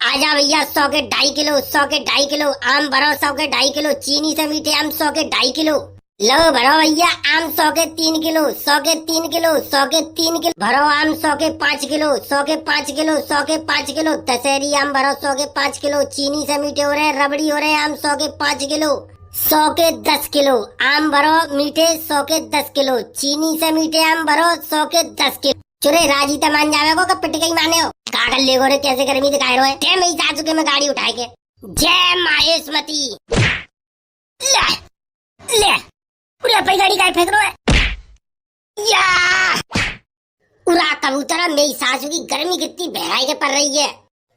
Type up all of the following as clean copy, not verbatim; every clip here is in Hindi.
आजा भैया 100 के 2.5 किलो, 100 के 2.5 किलो आम भरो, 100 के 2.5 किलो चीनी से मीठे आम 100 के 2.5 किलो। लो भरो भैया आम 100 के 3 किलो, 100 के 3 किलो, 100 के 3 किलो भरो आम 100 के 5 किलो, 100 के 5 किलो, 100 के 5 किलो दशहरी आम भरो 100 के 5 किलो चीनी से मीठे हो रहे हैं, रबड़ी हो रहे हैं आम 100 के 5 किलो, 100 के 10 किलो आम भरो मीठे 100 के 10 किलो चीनी से मीठे आम भरो 100 के 10 किलो। चुरे राजी त मान जावे को पिट गई माने हो कागल ले गोरे कैसे गर्मी दिखाए रहे टे मैं जा चुके मैं गाड़ी उठाए के जय माहेशमती ले ले पूरा पे गाड़ी का फेंक रहा है या उड़ा कबूतरा मेरी सासू की गर्मी कितनी बहराई के पड़ रही है।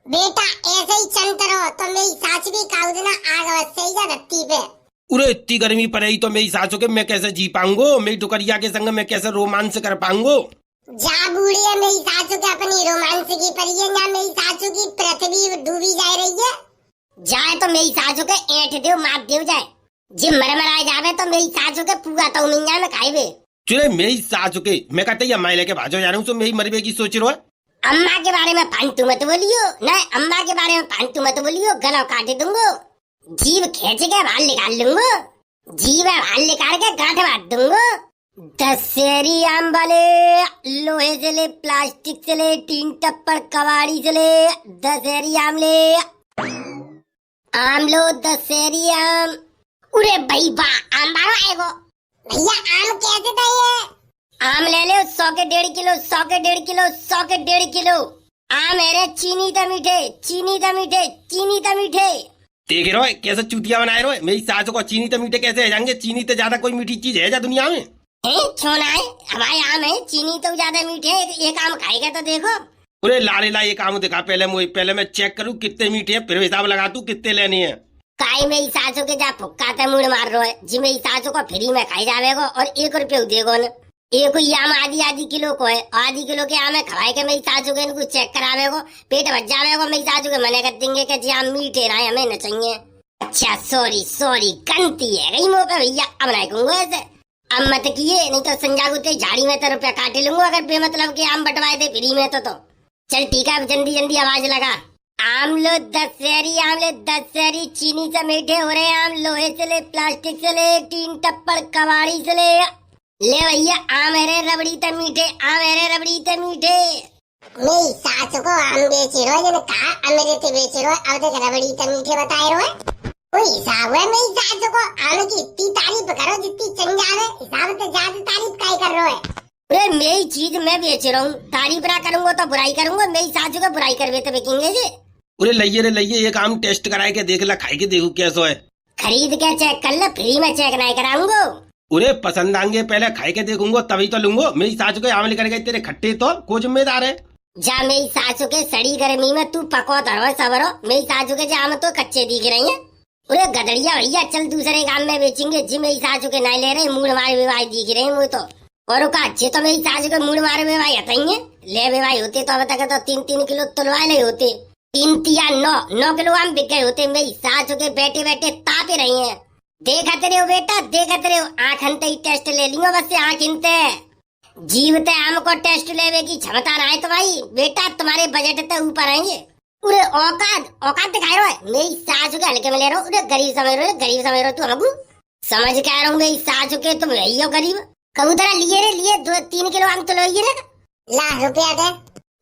बेटा ऐसे ही चलते रहो तो मेरी सास भी काउदना आग सही जा रत्ती पे। उरे इतनी गर्मी पड़ेगी तो मेरी सासू के मैं कैसे जी पाऊंगो, मेरी टुकरिया के संग मैं कैसे रोमांस कर पाऊंगो। जा बूढ़ी है मेरी सासू के अपनी रोमांस की परी है ना, मेरी सासू की पृथ्वी डूबी जा रही है। जाए तो मेरी सासू के ऐठ देव माप देव जाए जिम मरमराए जावे तो मेरी सासू के पूरा तो मिंजा में खाइबे। चुरे मेरी सासू के मैं कहते अम्मा लेके भाजो जा रहा हूँ तो मेरी मरबे की सोच रहा है। अम्मा के बारे में फालतू मत बोलियो, नहीं अम्मा के बारे में फालतू मत बोलियो, गला काट दूंगो, जीव खींच के बाल निकाल लूंगो, जीव बाल निकाल के गांठ बांट दूंगो। दशहरी आम वाले लोहे से ले, प्लास्टिक से ले, टीन टप्पर कवाड़ी से ले, दशहरी आम ले, आम लो दशहरी आम। उरे भाई बा आम बारो आएगो भैया आम कैसे दिए? आम ले लो 100 के 1.5 किलो, 100 के 1.5 किलो, 100 के 1.5 किलो आम है रे चीनी त मीठे, चीनी त मीठे, चीनी त मीठे। देख रहे हो कैसे चूतिया बनाए रहे हो, मेरी सासू को चीनी तो मीठे कैसे है जाएंगे, चीनी तो ज्यादा कोई मीठी चीज है जा दुनिया में। छोना है हमारे आम है चीनी तो ज्यादा मीठे है, एक आम खाएगा तो देखो। अरे लाले ला एक आम दिखा पहले मैं चेक करूँ कितने मीठे हैं फिर हिसाब लगा तू कितने लेनी है। काई मेरी सासू के जा फुक्का ते मुड़ मार रहा है जी, मेरी सासू को फ्री में खाई जावेगो और 1 रुपये देगो न। एक ही आम आधी किलो को है, आधी किलो के आम है खवाए के मेरी सासू के इनको चेक करावेगो, पेट भर जावेगो, मेरी सासू के मने कर देंगे कि जी आम मीठे रहे हमें न चाहिए। अच्छा सॉरी गलती है गई मुँह पे भैया, अब नहीं कहूँगा ऐसे, अब मत किए नहीं तो संजागू ते झाड़ी में तो रुपया काटे लूंगा अगर बेमतलब के आम बंटवाए थे फ्री में तो। चल ठीक है जल्दी आवाज लगा। आम लो दशहरी आम ले दशहरी चीनी से मीठे हो रहे आम, लोहे से ले, प्लास्टिक से ले, टीन टप्पड़ कवाड़ी से ले भैया आम है रे रबड़ी ते मीठे, आम है रे रबड़ी ते मीठे। मेरी सासू को आम बेच रहे हो कहा मेरे ते बेच रहे हो, अब तक रबड़ी ते मीठे बताए रहे हो कोई हिसाब है। मेरी सासू को आम की इतनी तारीफ करो जितनी चंगा है, हिसाब से ज्यादा तारीफ काय कर रहे हो। अरे मेरी चीज मैं बेच रहा हूँ, तारीफ ना करूंगा तो बुराई करूंगा, मेरी सासू का बुराई करवे तो बेचेंगे जी। अरे लइये एक आम टेस्ट कराए के देख ला, खाई के देखो कैसा है, खरीद के चेक कर ले, फ्री में चेक नहीं कराऊंगा। अरे पसंद आएंगे पहले खाई के देखूंगा तभी तो लूंगा। मेरी सासू के आम लेकर गए तेरे खट्टे तो को जिम्मेदार है। जा मेरी सासू के सड़ी गर्मी में तू पको धरो सबरो, मेरी सासू के जाम तो कच्चे दिख रही है। अरे गदड़िया भैया चल दूसरे काम में बेचेंगे जी, मेरी सासू के नहीं ले रहे, मूड मारे बेवाई दिख रहे मुझे तो, और का अच्छे तो मेरी सासू के मूड मारे बेवाई हटाई है, ले बेवाई होते तो अब तक तो 3 किलो तुलवा ले होते, 9 किलो आम बिक गए होते। मेरी सासू के बैठे बैठे तापे रही है, देखते रहो बेटा देखते रहो, आँख हनते ही टेस्ट ले लियो बस से आँख हिनते जीवते आम को टेस्ट लेवे की क्षमता रहा है तो भाई बेटा तुम्हारे बजट से ऊपर आएंगे। उरे औकात दिखाए रहो, मेरी सासू के हल्के में ले रहा हूँ, गरीब समझ रहे तू हमको समझ के आ रहा हूँ, मेरी सासू के तुम यही हो गरीब। कबूतरा लिए 2-3 किलो आम तो लो ला रुपया दे।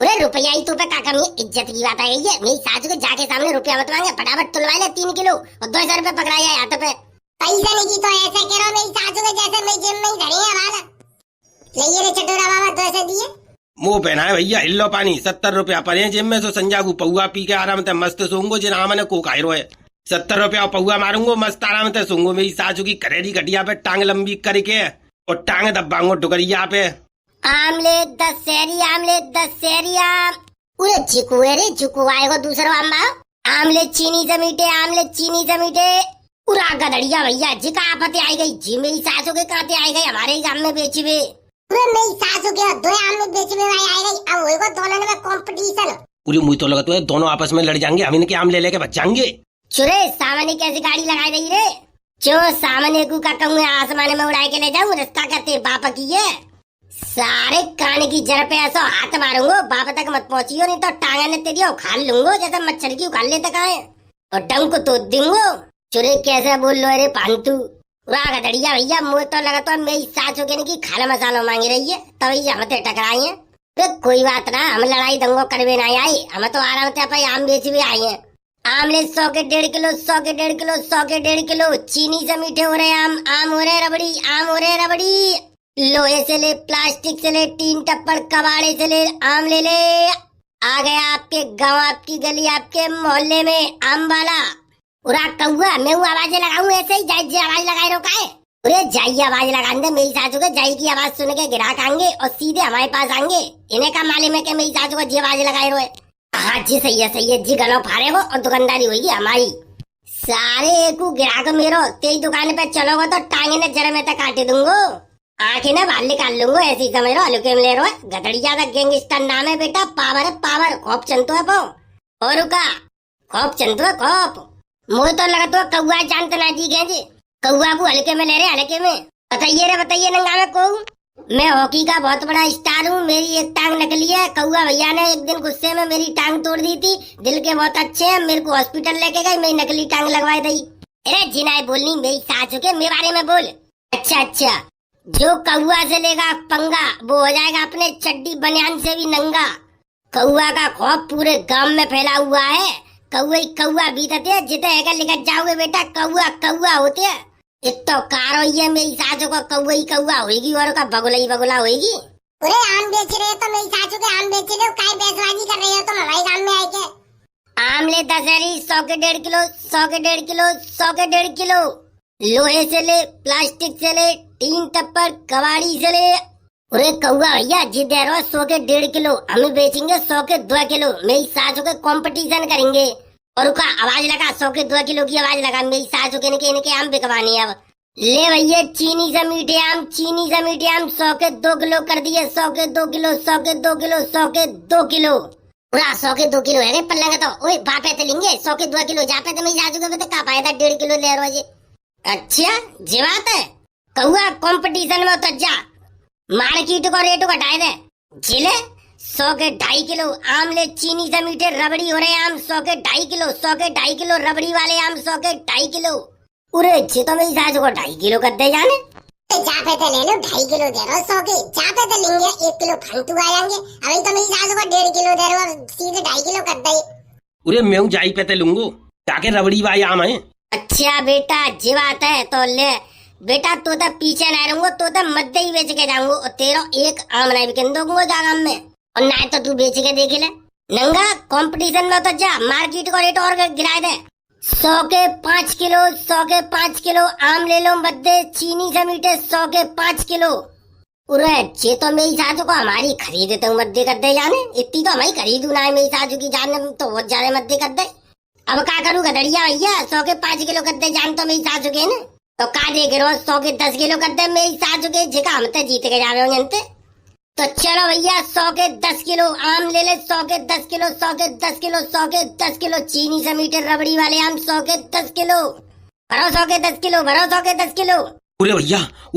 अरे रुपया ही तू पे का कमी, इज्जत की बात है ये, मेरी सासू के जाके सामने रुपया मत मांगे, फटाफट तुलवा ले 3 किलो और 200 रुपए पकड़ाया हाथ पे। पैसा नहीं की तो ऐसे करो मेरी सासू के जैसे मैं जेब में ही धरी है वाला ले रे चटोरा बाबा 200 दिए। मुँह पहना है भैया हिल्लो पानी 70 रुपया पड़े जेब में, सो संजागू पौआ पी के आराम से मस्त सोंगो जिन आमने को खाई है 70 रुपया पौआ मारूंगो मस्त आराम से सोंगो। मेरी सासू की करेरी घटिया पे टांग लंबी करके और टांग दबाऊंगो टुकरिया पे। आमलेट दशहरी आम उरे चिकू है रे चिकू आएगो दूसरा आमलेट चीनी से मीठे उरा गदड़िया भैया जी का आपत्ति आई गई जी, मेरी सासू के काते आई गई हमारे ही गांव में बेची वे मेरी सासू के 2 आम में बेची में आई गई, अब होएगा दोनों में कंपटीशन। पूरी मुझे तो लगता है दोनों आपस में लड़ जाएंगे, हम इनके आम ले लेके बच जाएंगे। चुरे सामने कैसी गाड़ी लगाई रही रे, जो सामने को का कहूँ आसमान में उड़ा के ले जाऊँ, रास्ता करते बाप की है सारे कान की जड़ पे ऐसा हाथ मारूंगा, बाप तक मत पहुंचियो, नहीं तो टांगा ने तेरी उखाड़ लूंगो जैसे मच्छर की उखाड़ लेते कहा है, और डंग को तो दूंगो। चुरे कैसे बोल लो अरे पांतु वाह गधड़िया भैया, मुझे तो लगा तो मेरी सास हो की खाना मसाला मांगी रही है, तभी हमते टकराई है। तो कोई बात ना, हम लड़ाई दंगो करवे ना आई, हम तो आराम से अपन आम बेच भी आई है। आम ले 100 के 1.5 किलो, 100 के 1.5 किलो, 100 के 1.5 किलो। चीनी से मीठे हो रहे आम, आम हो रहे रबड़ी, आम हो रहे रबड़ी। लोहे से ले, प्लास्टिक से ले, टीन टप्पड़ कबाड़े से ले, आम ले ले। आ गया आपके गांव, आपकी गली, आपके मोहल्ले में आम वाला। उरा कौआ मैं वो आवाजें लगाऊं ऐसे ही, जाई जी आवाज लगाए रोका है। अरे जाइए आवाज लगा दे, मेरी सासू के जाई की आवाज सुन के ग्राहक आएंगे और सीधे हमारे पास आएंगे। इन्हें का मालूम है कि मेरी सासू को जी आवाज लगाए रोए। हाँ जी सही है जी, गलो फाड़े हो और दुकानदारी होगी हमारी। सारे एक ग्राहक मेरो तेरी दुकान पे चलोगे तो टांगे ने जरा में तक काटे दूंगो, आंखें ना बाहर निकाल लूंगो, ऐसी समझ लो। हल्के में ले रो, गधड़िया का गैंगस्टर नाम है बेटा, पावर है पावर, खौफ चंतो है पो और रुका खौफ चंतो है खौफ। मुझे तो लगा तो कौआ जानते ना जी गए जी, कौआ को हल्के में ले रहे, हल्के में। बताइए नंगा में को मैं हॉकी का बहुत बड़ा स्टार हूँ, मेरी एक टांग नकली है। कौआ भैया ने एक दिन गुस्से में मेरी टांग तोड़ दी थी, दिल के बहुत अच्छे हैं, मेरे को हॉस्पिटल लेके गए, मेरी नकली टांग लगवाई दी। अरे जिनाए बोलनी मेरी सास के मेरे बारे में बोल। अच्छा, जो कौआ से लेगा पंगा वो हो जाएगा अपने चड्डी बनियान से भी नंगा। कौआ का खौफ पूरे गांव में फैला हुआ है। कौआ बीतते है, जिते है लिखत जाओगे बेटा, कौआ होते है। इतो कार होइए मेरी सासू को कौआ होगी और का बगुला ही बगुला होगी। अरे आम बेच रहे हो तो मेरी सासू के आम बेच रहे हो, काय बेचबाजी कर रहे हो तुम हमारे गांव में आए के। आम ले 10 100 के 1.5 किलो, 100 के 1.5 किलो, 100 के 1.5 किलो। लोहे से ले, प्लास्टिक से ले, टीन टप्पड़ कबाड़ी से ले। अरे कौआ भैया जी दे रहो 100 के 1.5 किलो, हम बेचेंगे 100 के 2 किलो। मेरी सासू के कंपटीशन करेंगे और उसका आवाज लगा 100 के 2 किलो की आवाज लगा, मेरी सासू के इनके आम बिकवानी। अब ले भैया चीनी से मीठे आम, चीनी से मीठे आम 100 के 2 किलो कर दिए, 100 के 2 किलो, 100 के 2 किलो, 100 के 2 किलो। पूरा 100 के 2 किलो है पल्ला तो ओए बापे तो लेंगे 100 के 2 किलो, जापे तो मेरी सासू के तो का पाया था 1.5 किलो ले रोजे। अच्छा जी बात है, कौआ कंपटीशन में उतर जा, मार्केट को रेट घटाए दे। जिले 100 के 2.5 किलो आम ले, चीनी से मीठे रबड़ी हो रहे आम 100 के 2.5 किलो, 100 के 2.5 किलो रबड़ी वाले आम 100 के 2.5 किलो। उरे अच्छे तो मेरी सासू को 2.5 किलो कर दे जाने। तो जापे तो ले लो 2.5 किलो दे रहो 100 के, जापे तो लेंगे 1 किलो फालतू आ जाएंगे। अभी तो मेरी सासू को 1.5 किलो दे रहे हो, सीधे 2.5 किलो कर दे। उरे मैं जाई पे ते लूंगो, जाके रबड़ी वाले आम है। अच्छा बेटा जी बात है तो ले बेटा, तो पीछे ना रहूंगा, तो मध्य ही बेच के जाऊंगा और तेरा एक आम नहीं बिकन दूंगा जागाम में, और ना तो तू बेच के देख ले। नंगा कंपटीशन में तो जा, मार्केट को रेट और गिरा दे। 100 के 5 किलो, 100 के 5 किलो आम ले लो मध्य, चीनी से मीठे 100 के 5 किलो। उरे जे तो मेरी सासू को हमारी खरीदते हूँ मध्य कर दे जाने, इतनी तो हमारी खरीदू ना है मेरी सासू की जान तो बहुत ज्यादा मध्य कर दे। अब क्या करूँ गधड़िया भैया, 100 के 5 किलो कर दे जान तो मेरी सासू के ना, तो का देख रहे 100 के 10 किलो कर दे मेरी सासू के, जिका हम तो जीत के जावे जनते। तो चलो भैया 100 के 10 किलो आम ले ले, 100 के 10 किलो, 100 के 10 किलो, 100 के 10 किलो चीनी से मीठे रबड़ी वाले आम 100 के 10 किलो। भरो 100 के 10 किलो, भरो 100 के 10 किलो। उरे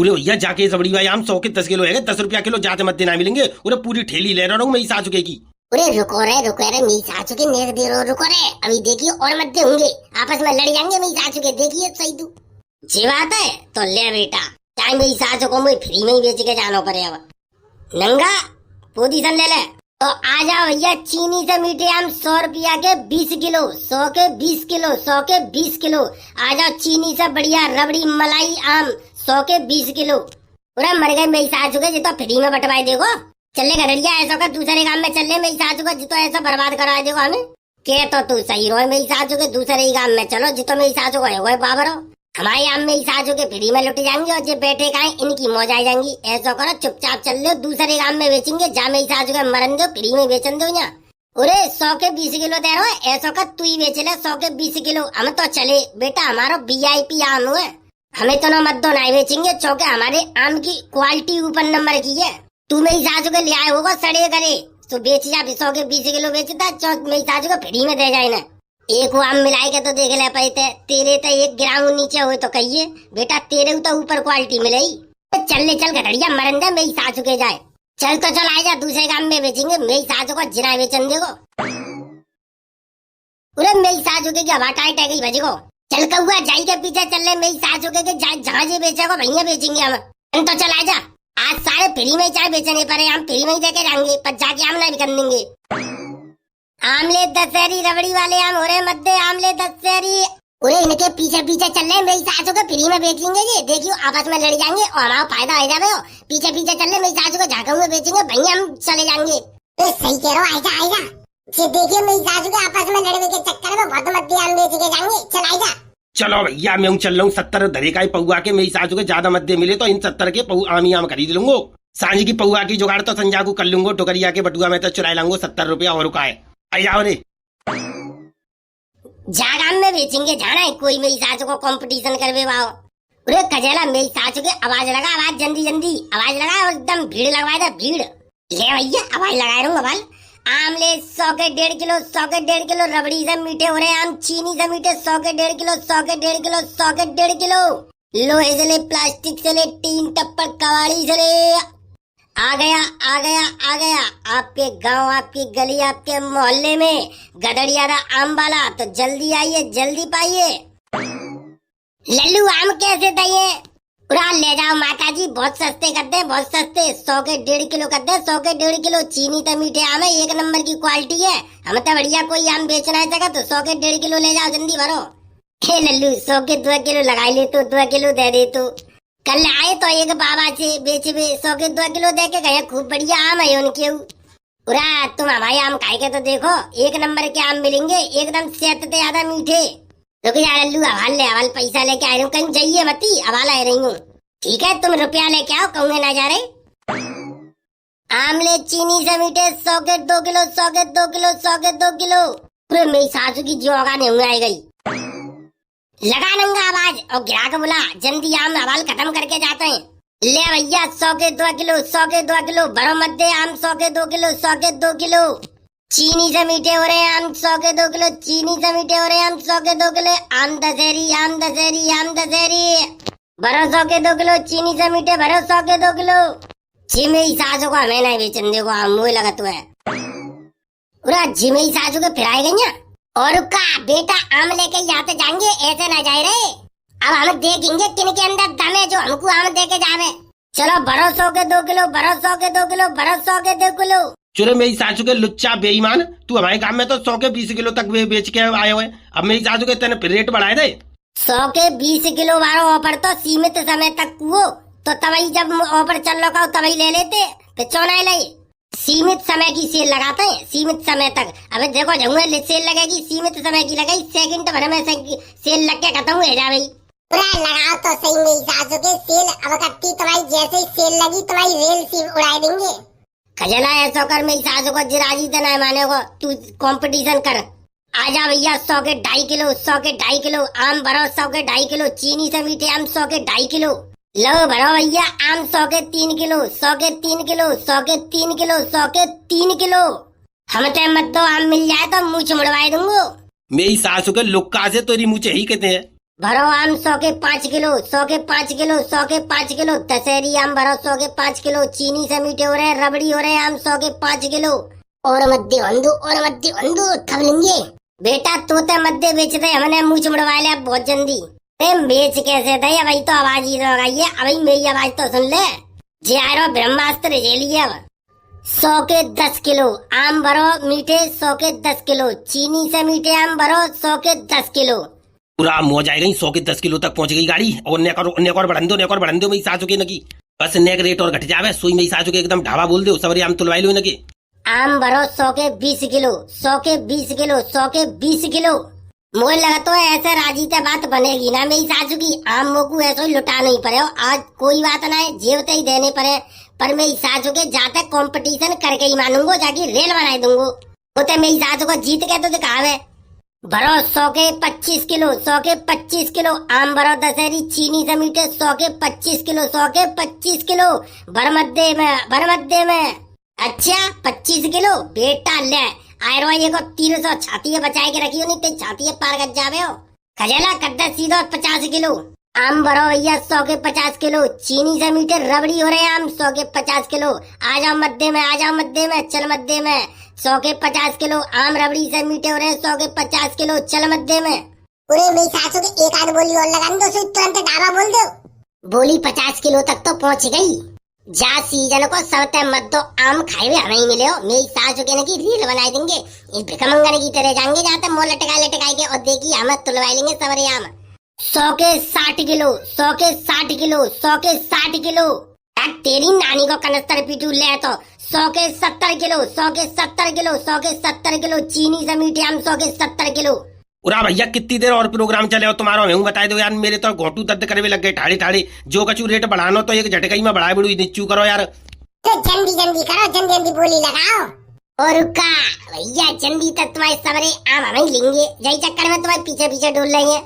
भैया जाके रबड़ी वाले आम 100 के 10 किलो है, 10 रुपया किलो जाते मध्य ना मिलेंगे। उरे पूरी ठेली ले रहा हूँ मेरी सासू के की। अरे रुको रे मेरी सासू के नेक दे रहो, रुको रे अभी देखिए और मध्य होंगे, आपस में लड़ जाएंगे मेरी सासू के, देखिए सही तू जी बात है तो ले बेटा, चाहे मेरी सासू को मुझे फ्री में ही बेच के जाना पड़े। अब नंगा पोजीशन ले ले तो आ जाओ भैया, चीनी से मीठे आम 100 रुपया के 20 किलो, 100 के 20 किलो, 100 के 20 किलो। आ जाओ चीनी से बढ़िया रबड़ी मलाई आम 100 के 20 किलो। पूरा मर गए मेरी सासू के, जितो फ्री में बटवाई देखो। चले गधड़िया ऐसा कर दूसरे काम में चल ले, मेरी सासू को जितो ऐसा बर्बाद करवा देखो हमें के। तो तू सही रहो मेरी सासू के, दूसरे ही काम में चलो जितो मेरी सासू को है बाबर हो। हमारे आम मेरी सासू के फ्री में लुट जाएंगे और जो बैठे का इनकी मौज आ जाएंगी। ऐसा करो चुपचाप चल लो, दूसरे काम में बेचेंगे, जा मेरी सासू के मरन दो, फ्री में बेचन दो यहाँ। अरे 100 के 20 किलो दे रहे हो, ऐसा कर तू ही बेच ले 100 के 20 किलो। हम तो चले बेटा, हमारा VIP आम है, हमें तो ना मत दो ना बेचेंगे, चौके हमारे आम की क्वालिटी ऊपर नंबर की है। तू मेरी सासू के ले आए होगा सड़े करे तो बेच जा, 100 के 20 किलो बेचता, चौक मेरी सासू को फ्री में दे जाए ना। एक वो आम मिलाई के तो देख ले पाते, तेरे तो 1 ग्राम नीचे हुए तो कहिए बेटा, तेरे तो ऊपर क्वालिटी मिलेगी। चल ले चल गधड़िया मरन दे मेरी सासू के जाए। चल तो चल आजा, दूसरे काम में बेचेंगे। मेरी सासू को जिना बेचन देखो। उरे मेरी सासू के हवा टाइट है गई भजको। चल कौआ जाई के पीछे चल ले, मेरी सासू के जहाँ जे बेचेगा भैया बेचेंगे हम। तो चल आजा, आज सारे फ्री में चाय बेचने पड़े, हम फ्री में ही देके जाएंगे, पर जाके आम ना भी कर देंगे। आमले दशहरी रबड़ी वाले आम हो रहे मध्य, आमले दशहरी। उरे इनके पीछे पीछे चल रहे, मेरी सासू को फ्री में बेच लेंगे जी। देखियो आपस में लड़ जाएंगे और हमारा फायदा हो जाए। पीछे पीछे चल रहे, मेरी सासू को झाका हुए बेचेंगे भैया, हम चले जाएंगे। सही कह रहा हूँ, आएगा आएगा। देखिए मेरी सासू को आपस में लड़ने के चक्कर में बहुत मध्य आम बेच के जाएंगे। चल आएगा। चलो भैया मैं हूँ चल रहा हूँ। 70 धरे का ही पौआ के, मेरी सासू के ज्यादा मध्य मिले तो इन 70 के आम ही आम खरीद लूंगो। सांझ की पौआ की जुगाड़ तो संजा को कर लूंगो। टोकरिया के बटुआ में तो चुरा लाऊंगो। 70 रुपया और का है। आई जाओ रे। जागाम में बेचेंगे, जाना है कोई मेरी सासू को कंपटीशन करवे वाओ। अरे कजेला मेरी सासू के आवाज लगा, आवाज जल्दी जल्दी आवाज लगा और एकदम भीड़ लगवाए दे भीड़। ले भैया आवाज लगा रहा हूँ बाल। आमले 100 के 1.5 किलो, 100 के 1.5 किलो। रबड़ी से मीठे हो रहे आम, चीनी से मीठे 100 के 1.5 किलो, 100 के 1.5 किलो, 100 के 1.5 किलो। लोहे से ले, प्लास्टिक से ले, टीन टप्पर कवाड़ी से ले। आ गया आ गया आ गया आपके गांव, आपकी गली, आपके मोहल्ले में गदड़ियारा आम वाला। तो जल्दी आइए, जल्दी पाइए। लल्लू आम कैसे दिए? उड़ा ले जाओ माता जी, बहुत सस्ते करते हैं, बहुत सस्ते। 100 के 1.5 किलो करते हैं, 100 के 1.5 किलो। चीनी तो मीठे आम है, 1 नंबर की क्वालिटी है। हम तो बढ़िया कोई आम बेचना है जगह तो 100 के 1.5 किलो ले जाओ, जल्दी भरो। हे लल्लू 100 के 2 किलो लगा ले, तो 2 किलो दे दे। तो कल आए तो एक बाबा से बेचे 100 के 2 किलो दे के गए, खूब बढ़िया आम है उनके। उरा तुम हमारे आम खाए के तो देखो, 1 नंबर के आम मिलेंगे, एकदम सेहत से ज्यादा मीठे। तो यार लल्लू हवाल ले, हवाल पैसा लेके आ रही हूँ, कहीं जाइए मती, हवाल आ रही हूँ। ठीक है तुम रुपया लेके आओ, कहूँगे ना जा रहे। आमले चीनी से मीठे 100 के 2 किलो, 100 के 2 किलो, 100 के 2 किलो। पूरे मेरी सासू की जोगा नहीं आई गई। लगा नंगा आवाज और गिरा के बोला, जल्दी आम हवाल खत्म करके जाते हैं। ले भैया 100 के 2 किलो, 100 के 2 किलो। भरो मत दे आम 100 के 2 किलो, 100 के 2 किलो। चीनी से मीठे हो रहे आम 100 के 2 किलो, चीनी से मीठे हो रहे आम 100 के 2 किलो। आम दशहरी, आम दशहरी, आम दशहरी। भरो 100 के 2 किलो, चीनी से मीठे भरो 100 के 2 किलो। जी मेरी सासू को हमें नहीं बेचन देखो, आम मुँह लगा तो है। पूरा जी मेरी सासू के फिराए गई और का बेटा आम लेके यहाँ पे जाएंगे, ऐसे ना जाए रहे। अब हम देखेंगे किन के अंदर दम है जो हमको आम दे के जावे। चलो भरो 100 के 2 किलो, भरो 100 के 2 किलो, भरो 100 के 2 किलो। चलो मेरी सासू के लुच्चा बेईमान, तू हमारे काम में तो 100 के 20 किलो तक बेच के आए हुए। अब मेरी सासू के तेने रेट बढ़ाए दे। 100 के 20 किलो वाला ऑफर तो सीमित समय तक हुआ, तो तभी जब ऑफर चल रहा हो तभी ले लेते, फिर चौना ले। सीमित समय की सेल लगाते हैं, सीमित समय तक। अबे देखो जमुआ सेल लगेगी, सीमित समय की लगाई, सेकंड भर में सेल लग के खत्म हो जा भाई। पूरा लगाओ तो सही मेरी सासू के सेल। अब कट्टी तुम्हारी जैसे ही सेल लगी तुम्हारी रेल सी उड़ा देंगे। खजला ऐसा कर, मेरी सासू को जिराजी तो नहीं माने को, तू कंपटीशन कर। आजा भैया 100 के 2.5 किलो, 100 के 2.5 किलो। आम भरो 100 के 2.5 किलो। चीनी से मीठे आम 100 के 2.5 किलो। लो भरो भैया आम 100 के 3 किलो, 100 के 3 किलो, 100 के 3 किलो, 100 के 3 किलो। हम ते मत दो, आम मिल जाए तो मुँह मुड़वाए दूंगो। मेरी सासू के लुक्का से तेरी मुँह ही कहते हैं। भरो आम 100 के 5 किलो, 100 के 5 किलो, 100 के 5 किलो। दशहरी आम भरो 100 के 5 किलो। चीनी से मीठे हो रहे रबड़ी हो रहे आम 100 के 5 किलो। और मध्य हंदू, और मध्य हंदू थम लेंगे। बेटा तोते मध्य बेच दे, हमने मुँह मुड़वा लिया बहुत जल्दी। बेच कैसे थे भाई, तो आवाज ही लगाइए। अभी मेरी आवाज तो सुन ले। जे आ रहा ब्रह्मास्त्र ले लिए। अब 100 के 10 किलो आम भरो मीठे, 100 के 10 किलो। चीनी से मीठे आम भरो 100 के 10 किलो। पूरा मुँह जाए गई। 100 के 10 किलो तक पहुंच गई गाड़ी। और नेक और बढ़न दो मेरी सासू के नकी। बस नेक रेट और घट जावे, सोई मेरी सासू के एकदम ढाबा बोल दो, सबरी आम तुलवाई लो नकी। आम भरो 100 के 20 किलो, 100 के 20 किलो, 100 के 20 किलो। मोह लगा तो ऐसे राजी ते बात बनेगी ना मेरी सासू की। आम मोकू ऐसे ही लुटा नहीं पड़े हो, आज कोई बात ना है, जेवते ही देने पड़े। पर मेरी सासू के जाते कंपटीशन करके ही मानूंगो, जाके रेल बनाए दूंगो। होते मेरी सासू को जीत के तो दिखावे। भरो 100 के 25 किलो, 100 के 25 किलो। आम भरो दशहरी चीनी से मीठे 100 के 25 किलो, 100 के 25 किलो। भर मध्य में। अच्छा 25 किलो बेटा ले आयरो ये को 300 छाती बचाए के रखी हो, नहीं तो छाती पार कर जावे हो। खजेला कद्दा सीधा 50 किलो। आम भरो भैया 100 के 50 किलो। चीनी से मीठे रबड़ी हो रहे हैं आम 100 के 50 किलो। आ जाओ मध्य में, आ जाओ मध्य में, चल मध्य में। 100 के 50 किलो आम रबड़ी से मीठे हो रहे हैं 100 के 50 किलो, चल मध्य में। पूरे मेरी सासू के एक आध बोली और लगा दो, तुरंत ढाबा बोल दो। बोली 50 किलो तक तो पहुंच गई। जा सीजन को सब तय मत दो, आम खाए हुए हमें ही मिले हो। मेरी सासू के की रील बनाई देंगे, इस भिखमंगन की तरह जाएंगे जहाँ तक मोल लटकाए के और देखिए हमें तुलवा लेंगे सवरे आम। 100 के 60 किलो, 100 के 60 किलो, 100 के 60 किलो। तेरी नानी को कनस्तर पीटू ले तो 100 के 70 किलो, 100 के 70 किलो, 100 के 70 किलो। चीनी से मीठे आम 100 के 70 किलो। उरा भैया कितनी देर और प्रोग्राम चले हो तुम्हारा, मैं बताए दो यार। मेरे तो घोटू दर्द करने लग गए ठाड़ी ठाड़ी। जो कछु रेट बढ़ानो तो एक झटका में बढ़ाए बड़ू नीचू करो यार। तो जल्दी जल्दी करो, जल्दी जल्दी बोली लगाओ। और रुका भैया जल्दी तक तुम्हारे सवरे आम हमें ही लेंगे। यही चक्कर में तुम्हारे पीछे पीछे डोल लेंगे।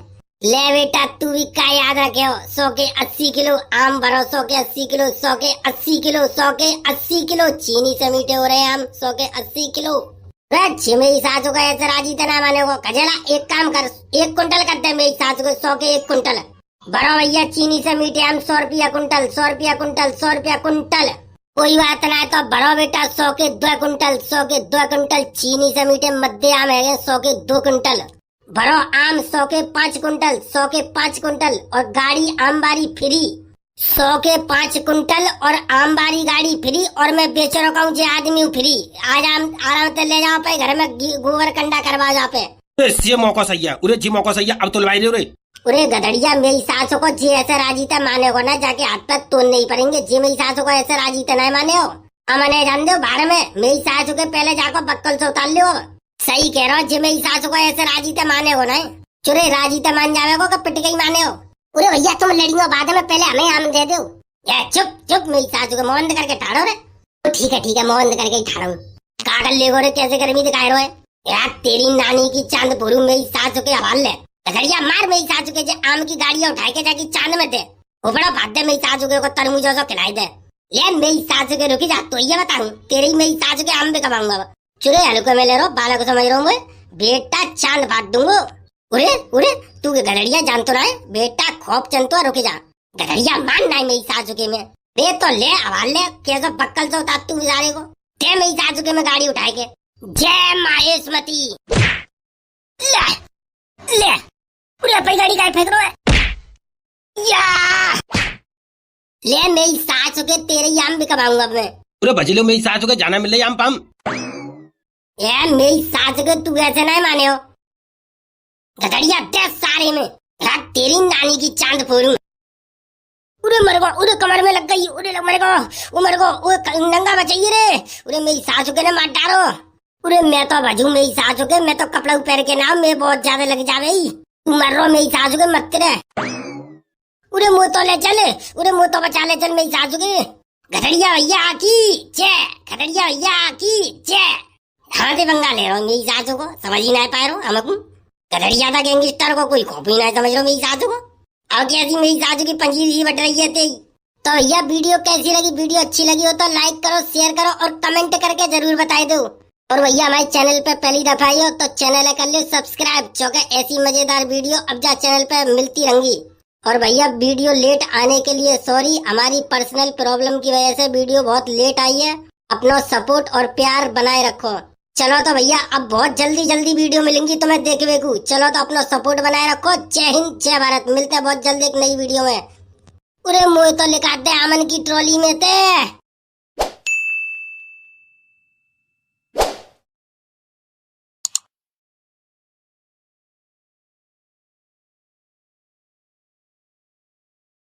ले बेटा तू भी का याद रखे हो। 100 के 80 किलो आम भरो, 100 के 80 किलो, 100 के 80 किलो, 100 के 80 किलो। चीनी से मीठे हो रहे हैं आम 100 के 80 किलो। मेरी सासू का ऐसा राजी तना माने को खजेला, एक काम कर 1 कुंटल करते हैं मेरी सासू को 100 के 1 कुंटल भरो भैया। चीनी से मीठे आम 100 रुपया कुंटल, 100 रुपया कुंटल, 100 रुपया कुंटल। कोई बात ना है तो भरो बेटा 100 के 2 कुंटल, 100 के 2 कुंटल। चीनी से मीठे मध्य आम है 100 के 2 कुंटल भरो। आम 100 के 5 कुंटल, 100 के 5 कुंटल। और गाड़ी आम बारी फ्री 100 के 5 कुंटल और आम बारी गाड़ी फ्री। और मैं बेच रखा हूँ जे आदमी फ्री। आज आराम से ले जाओ पे घर में गोबर कंडा करवा जाओ पे। ये मौका सही है उरे, जी मौका सही है। अब तुलवाई दे रे। उरे गधड़िया मेरी सासों को जी ऐसे राजी था माने को ना जाके हाथ पैर तोड़ नहीं पड़ेंगे। जी मेरी सासों को ऐसे राजी था नहीं माने हो। मैंने जान दो बाहर में मेरी सासू के पहले जाकर बक्कल से उतार लो। सही कह रहा हूँ जी मेरी सासू को ऐसे राजी था माने हो ना। चुरे राजी था मान जावे को पिट गई माने हो। उरे भैया तुम लड़ियों बाद में पहले हमें आम दे दो। चुप चुप मेरी सासू को मोहन करके ठाड़ो रे। ठीक है मोहन करके ही ठाड़ो। कागल ले गो रे कैसे गर्मी दिखाए रहे यार। तेरी नानी की चांद भोरू मेरी सासू के हवाले ले। घड़िया मार मेरी सासू के आम की गाड़ियां उठाए के जाके चांद में दे। वो बड़ा भाग दे मेरी सासू के तरबूजों से खिलाई दे। ले मेरी सासू के रुकी जा तो ये बताऊं तेरी मेरी सासू के आम भी कमाऊंगा। चुरे हल्को में ले रहा बाला को समझ रहा हूँ बेटा चांद फाट दूंगो। उरे उरे तू के गधड़िया जान तो रहा है बेटा खोप चंतुआ रुके जा। गधड़िया मान ना मेरी सासू के में दे तो ले हवाले ले कैसे बक्कल से उतार तू बेचारे को दे मेरी सासू के में गाड़ी उठाए के। जय माहेशमती। ले ले उरे अपनी गाड़ी का फेंक रहा है या ले मेरी सासू के तेरे आम भी कमाऊंगा मैं। उरे बजलो मेरी सासू के जाना मिल रही आम पाम। मेरी सासू के तू ऐसे नहीं माने हो। गधड़िया दे सारे में रात तेरी नानी की चांद फोड़ू। उरे मर गो उरे कमर में लग गई। उरे मर गो नंगा बचाइए रे। उरे मेरी सासू के ने मार डालो। उरे मैं तो भजू मेरी सासू के मैं तो कपड़ा पहन के ना मैं बहुत ज्यादा लग जावे। तू मर रहा मेरी सासू के मत रे। उरे मुँह तो ले चल। उरे मुँह तो बचा ले चल मेरी सासू के। गधड़िया भैया की जय। गधड़िया भैया की जय। हाँ दे बंगा ले रहा हूँ मेरी सासू को समझ ही नहीं पाए रहो हमको। गधड़िया था गैंगस्टर को कोई खोप ही नहीं समझ रहा मेरी सासू को। अब कैसी मेरी सासू की पंजीरी बट रही है तेरी। तो भैया वीडियो कैसी लगी? वीडियो अच्छी लगी हो तो लाइक करो शेयर करो और कमेंट करके जरूर बताई दो। और भैया हमारे चैनल पे पहली दफा आई हो तो चैनल कर लो सब्सक्राइब। चौके ऐसी मजेदार वीडियो अब जा चैनल पे मिलती रहेंगी। और भैया वीडियो लेट आने के लिए सॉरी, हमारी पर्सनल प्रॉब्लम की वजह से वीडियो बहुत लेट आई है। अपना सपोर्ट और प्यार बनाए रखो। चलो तो भैया अब बहुत जल्दी वीडियो मिलेंगी तुम्हें देखने को। चलो तो अपना सपोर्ट बनाए रखो। जय हिंद जय भारत। मिलते हैं बहुत जल्दी एक नई वीडियो में। पूरे मुँह तो लिखा दे आमन की ट्रॉली में थे।